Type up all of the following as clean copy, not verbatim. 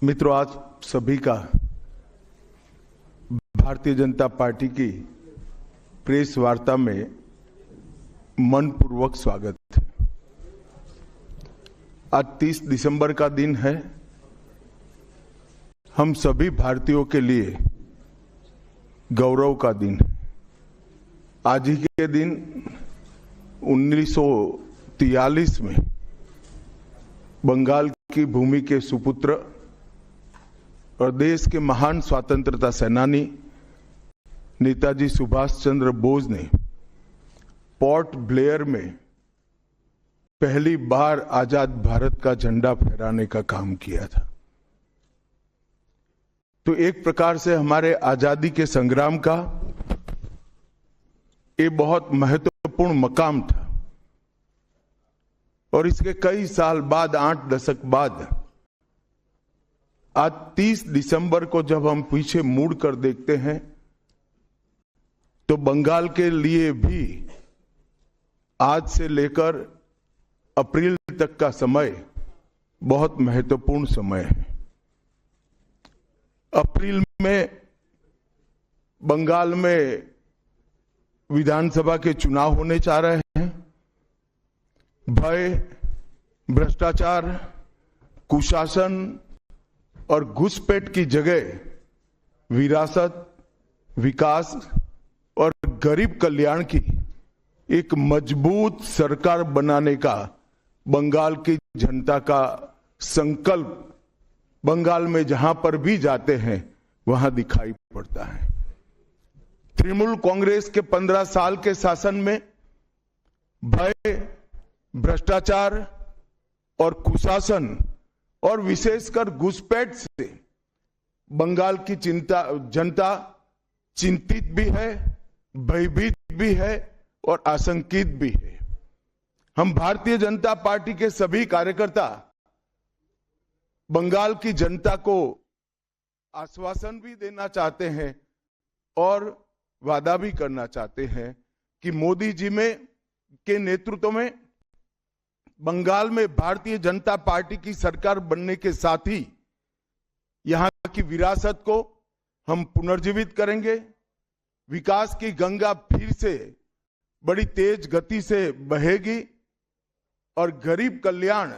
मित्रों, आज सभी का भारतीय जनता पार्टी की प्रेस वार्ता में मनपूर्वक स्वागत है। आज 30 दिसंबर का दिन है। हम सभी भारतीयों के लिए गौरव का दिन है। आज ही के दिन 1943 में बंगाल की भूमि के सुपुत्र और देश के महान स्वतंत्रता सेनानी नेताजी सुभाष चंद्र बोस ने पोर्ट ब्लेयर में पहली बार आजाद भारत का झंडा फहराने का काम किया था। तो एक प्रकार से हमारे आजादी के संग्राम का ये बहुत महत्वपूर्ण मकाम था। और इसके कई साल बाद, 8 दशक बाद, आज 30 दिसंबर को जब हम पीछे मुड़कर देखते हैं तो बंगाल के लिए भी आज से लेकर अप्रैल तक का समय बहुत महत्वपूर्ण समय है। अप्रैल में बंगाल में विधानसभा के चुनाव होने जा रहे हैं। भय, भ्रष्टाचार, कुशासन और घुसपैठ की जगह विरासत, विकास और गरीब कल्याण की एक मजबूत सरकार बनाने का बंगाल की जनता का संकल्प बंगाल में जहां पर भी जाते हैं वहां दिखाई पड़ता है। तृणमूल कांग्रेस के 15 साल के शासन में भय, भ्रष्टाचार और कुशासन और विशेषकर घुसपैठ से बंगाल की जनता चिंतित भी है, भयभीत भी है और आशंकित भी है। हम भारतीय जनता पार्टी के सभी कार्यकर्ता बंगाल की जनता को आश्वासन भी देना चाहते हैं और वादा भी करना चाहते हैं कि मोदी जी के नेतृत्व में बंगाल में भारतीय जनता पार्टी की सरकार बनने के साथ ही यहां की विरासत को हम पुनर्जीवित करेंगे। विकास की गंगा फिर से बड़ी तेज गति से बहेगी और गरीब कल्याण,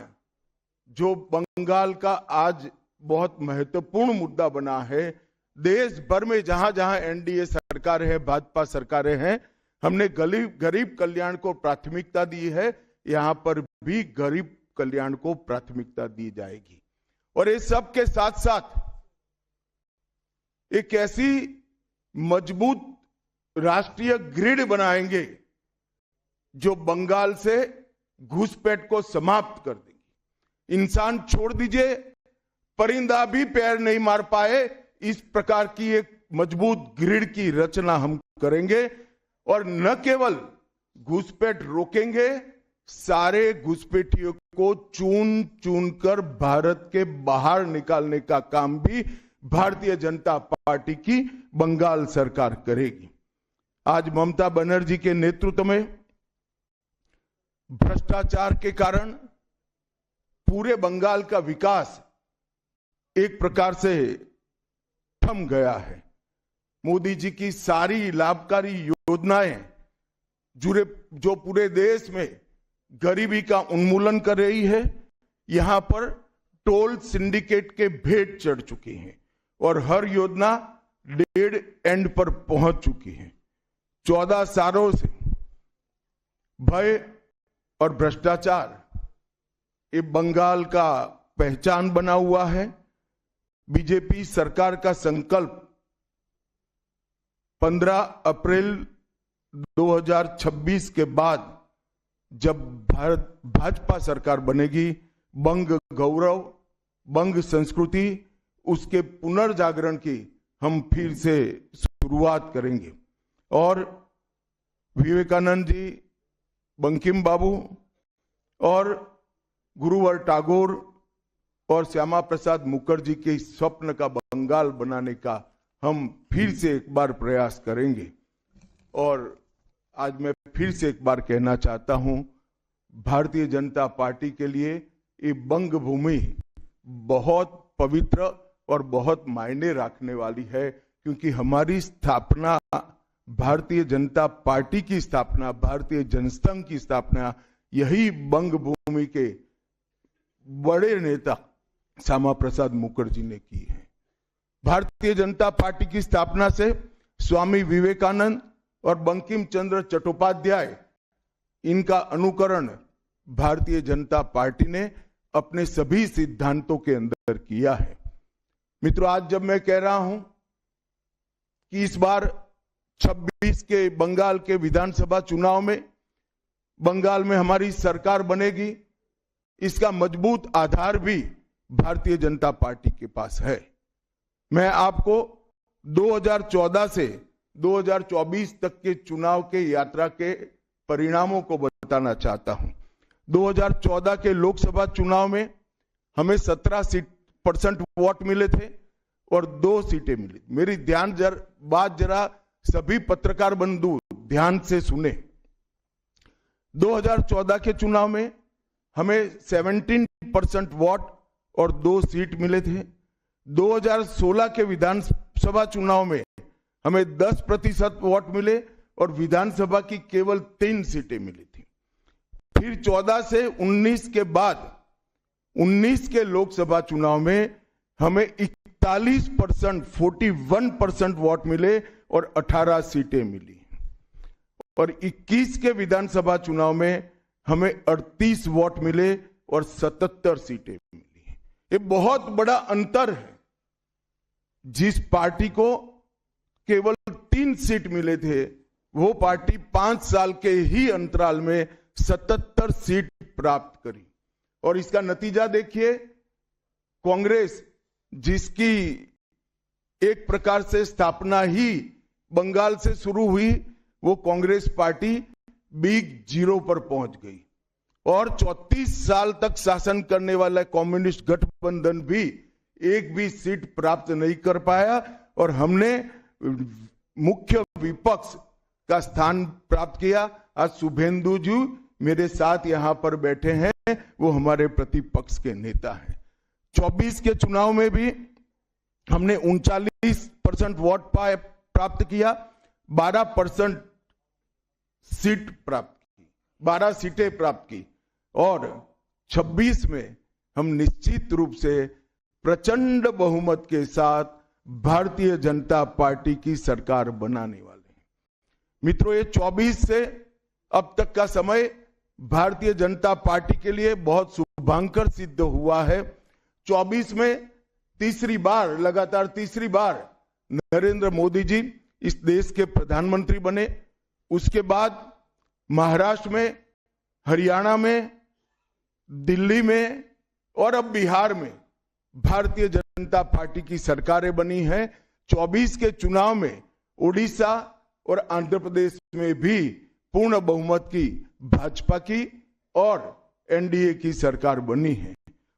जो बंगाल का आज बहुत महत्वपूर्ण मुद्दा बना है, देश भर में जहां जहां एनडीए सरकार है, भाजपा सरकारें हैं, हमने गरीब कल्याण को प्राथमिकता दी है। यहां पर भी गरीब कल्याण को प्राथमिकता दी जाएगी। और इस सब के साथ साथ एक ऐसी मजबूत राष्ट्रीय ग्रिड बनाएंगे जो बंगाल से घुसपैठ को समाप्त कर देगी। इंसान छोड़ दीजिए, परिंदा भी पैर नहीं मार पाए, इस प्रकार की एक मजबूत ग्रिड की रचना हम करेंगे। और न केवल घुसपैठ रोकेंगे, सारे घुसपैठियों को चुन चुन कर भारत के बाहर निकालने का काम भी भारतीय जनता पार्टी की बंगाल सरकार करेगी। आज ममता बनर्जी के नेतृत्व में भ्रष्टाचार के कारण पूरे बंगाल का विकास एक प्रकार से थम गया है। मोदी जी की सारी लाभकारी योजनाएं जो पूरे देश में गरीबी का उन्मूलन कर रही है, यहां पर टोल सिंडिकेट के भेंट चढ़ चुकी हैं और हर योजना डेड एंड पर पहुंच चुकी है। 14 सालों से भय और भ्रष्टाचार ये बंगाल का पहचान बना हुआ है। बीजेपी सरकार का संकल्प 15 अप्रैल 2026 के बाद जब भाजपा सरकार बनेगी, बंग गौरव, बंग संस्कृति, उसके पुनर्जागरण की हम फिर से शुरुआत करेंगे। और विवेकानंद जी, बंकिम बाबू और गुरुवर टैगोर और श्यामा प्रसाद मुखर्जी के स्वप्न का बंगाल बनाने का हम फिर से एक बार प्रयास करेंगे। और आज मैं फिर से एक बार कहना चाहता हूं, भारतीय जनता पार्टी के लिए ये बंग भूमि बहुत पवित्र और बहुत मायने रखने वाली है, क्योंकि हमारी स्थापना, भारतीय जनता पार्टी की स्थापना, भारतीय जनसंघ की स्थापना यही बंग भूमि के बड़े नेता श्यामा प्रसाद मुखर्जी ने की है। भारतीय जनता पार्टी की स्थापना से स्वामी विवेकानंद और बंकिम चंद्र चट्टोपाध्याय, इनका अनुकरण भारतीय जनता पार्टी ने अपने सभी सिद्धांतों के अंदर किया है। मित्रों, आज जब मैं कह रहा हूं कि इस बार 26 के बंगाल के विधानसभा चुनाव में बंगाल में हमारी सरकार बनेगी, इसका मजबूत आधार भी भारतीय जनता पार्टी के पास है। मैं आपको 2014 से 2024 तक के चुनाव के यात्रा के परिणामों को बताना चाहता हूं। 2014 के लोकसभा चुनाव में हमें 17% वोट मिले थे और 2 सीटें मिली। मेरी बात जरा सभी पत्रकार बंधु ध्यान से सुने। 2014 के चुनाव में हमें 17% वोट और 2 सीट मिले थे। 2016 के विधानसभा चुनाव में हमें 10% वोट मिले और विधानसभा की केवल 3 सीटें मिली थी। फिर 14 से 19 के बाद 19 के लोकसभा चुनाव में हमें 41% वोट मिले और 18 सीटें मिली। और 21 के विधानसभा चुनाव में हमें 38 वोट मिले और 77 सीटें मिली। ये बहुत बड़ा अंतर है। जिस पार्टी को केवल 3 सीट मिले थे, वो पार्टी 5 साल के ही अंतराल में 77 सीट प्राप्त करी। और इसका नतीजा देखिए, कांग्रेस, जिसकी एक प्रकार से स्थापना ही बंगाल से शुरू हुई, वो कांग्रेस पार्टी बिग जीरो पर पहुंच गई। और 34 साल तक शासन करने वाला कम्युनिस्ट गठबंधन भी एक भी सीट प्राप्त नहीं कर पाया और हमने मुख्य विपक्ष का स्थान प्राप्त किया। आज शुभेंदु जी मेरे साथ यहां पर बैठे हैं, वो हमारे प्रतिपक्ष के नेता हैं। 24 के चुनाव में भी हमने 39% वोट प्राप्त किया, 12% सीट प्राप्त की, 12 सीटें प्राप्त की। और 26 में हम निश्चित रूप से प्रचंड बहुमत के साथ भारतीय जनता पार्टी की सरकार बनाने वाले हैं। मित्रों, ये 24 से अब तक का समय भारतीय जनता पार्टी के लिए बहुत शुभांकर सिद्ध हुआ है। 24 में लगातार तीसरी बार नरेंद्र मोदी जी इस देश के प्रधानमंत्री बने। उसके बाद महाराष्ट्र में, हरियाणा में, दिल्ली में और अब बिहार में भारतीय जनता पार्टी की सरकारें बनी हैं। 24 के चुनाव में उड़ीसा और आंध्र प्रदेश में भी पूर्ण बहुमत की भाजपा की और एनडीए की सरकार बनी है।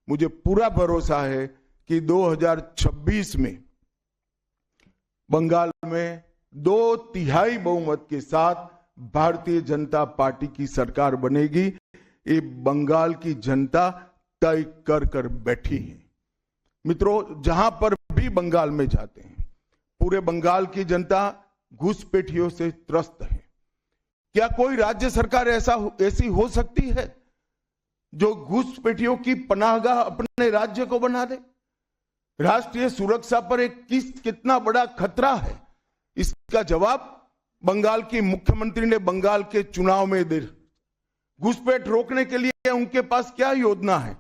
मुझे पूरा भरोसा है कि 2026 में बंगाल में 2/3 बहुमत के साथ भारतीय जनता पार्टी की सरकार बनेगी। ये बंगाल की जनता तय कर बैठी है। मित्रों, जहां पर भी बंगाल में जाते हैं, पूरे बंगाल की जनता घुसपैठियों से त्रस्त है। क्या कोई राज्य सरकार ऐसी हो सकती है जो घुसपैठियों की पनाहगाह अपने राज्य को बना दे? राष्ट्रीय सुरक्षा पर कितना बड़ा खतरा है, इसका जवाब बंगाल की मुख्यमंत्री ने बंगाल के चुनाव में दे। घुसपैठ रोकने के लिए उनके पास क्या योजना है?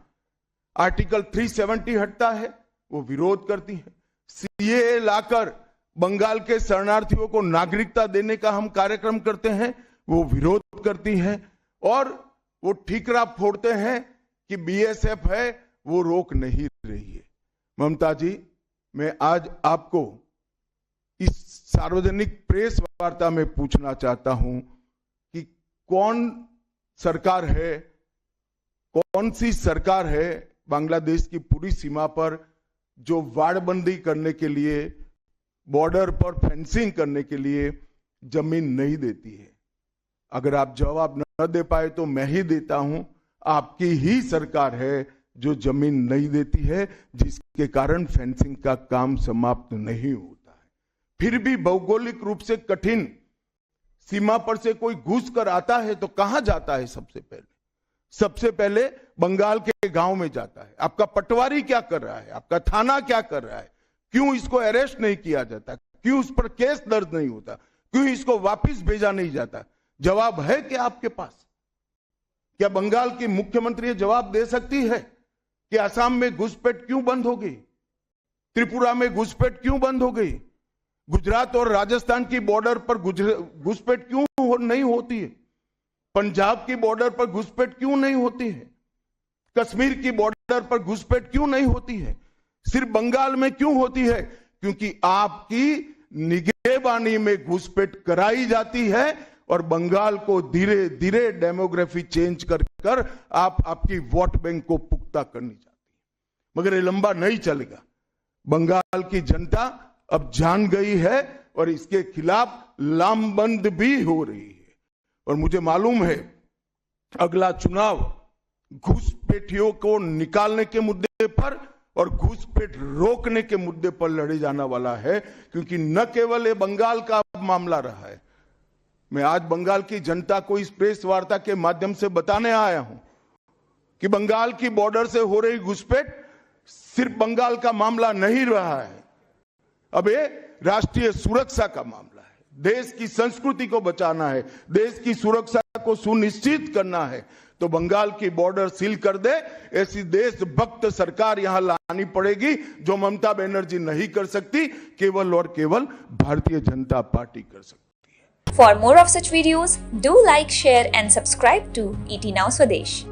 आर्टिकल 370 हटता है, वो विरोध करती है। सीएए लाकर बंगाल के शरणार्थियों को नागरिकता देने का हम कार्यक्रम करते हैं, वो विरोध करती है। और वो ठीकरा फोड़ते हैं कि बीएसएफ है, वो रोक नहीं रही है। ममता जी, मैं आज आपको इस सार्वजनिक प्रेस वार्ता में पूछना चाहता हूं कि कौन सी सरकार है बांग्लादेश की पूरी सीमा पर जो वाड़बंदी करने के लिए, बॉर्डर पर फेंसिंग करने के लिए जमीन नहीं देती है? अगर आप जवाब न दे पाए तो मैं ही देता हूं। आपकी ही सरकार है जो जमीन नहीं देती है, जिसके कारण फेंसिंग का काम समाप्त नहीं होता है। फिर भी भौगोलिक रूप से कठिन सीमा पर से कोई घुस कर आता है तो कहां जाता है? सबसे पहले बंगाल के गांव में जाता है। आपका पटवारी क्या कर रहा है? आपका थाना क्या कर रहा है? क्यों इसको अरेस्ट नहीं किया जाता? क्यों उस पर केस दर्ज नहीं होता? क्यों इसको वापस भेजा नहीं जाता? जवाब है क्या आपके पास? क्या बंगाल की मुख्यमंत्री जवाब दे सकती है कि असम में घुसपैठ क्यों बंद हो गई? त्रिपुरा में घुसपैठ क्यों बंद हो गई? गुजरात और राजस्थान की बॉर्डर पर घुसपैठ क्यों नहीं होती है? पंजाब की बॉर्डर पर घुसपैठ क्यों नहीं होती है? कश्मीर की बॉर्डर पर घुसपैठ क्यों नहीं होती है? सिर्फ बंगाल में क्यों होती है? क्योंकि आपकी निगहबानी में घुसपैठ कराई जाती है और बंगाल को धीरे धीरे डेमोग्राफी चेंज कर आपकी वोट बैंक को पुख्ता करनी चाहती है। मगर ये लंबा नहीं चलेगा। बंगाल की जनता अब जान गई है और इसके खिलाफ लामबंद भी हो रही है। और मुझे मालूम है अगला चुनाव घुसपैठियों को निकालने के मुद्दे पर और घुसपैठ रोकने के मुद्दे पर लड़े जाने वाला है, क्योंकि न केवल ये बंगाल का मामला रहा है। मैं आज बंगाल की जनता को इस प्रेस वार्ता के माध्यम से बताने आया हूं कि बंगाल की बॉर्डर से हो रही घुसपैठ सिर्फ बंगाल का मामला नहीं रहा है। अब ये राष्ट्रीय सुरक्षा का मामला है। देश की संस्कृति को बचाना है, देश की सुरक्षा को सुनिश्चित करना है, तो बंगाल की बॉर्डर सील कर दे, ऐसी देशभक्त सरकार यहां लानी पड़ेगी जो ममता बनर्जी नहीं कर सकती, केवल और केवल भारतीय जनता पार्टी कर सकती है। For more of such videos, do like, share and subscribe to ET Now Swadesh.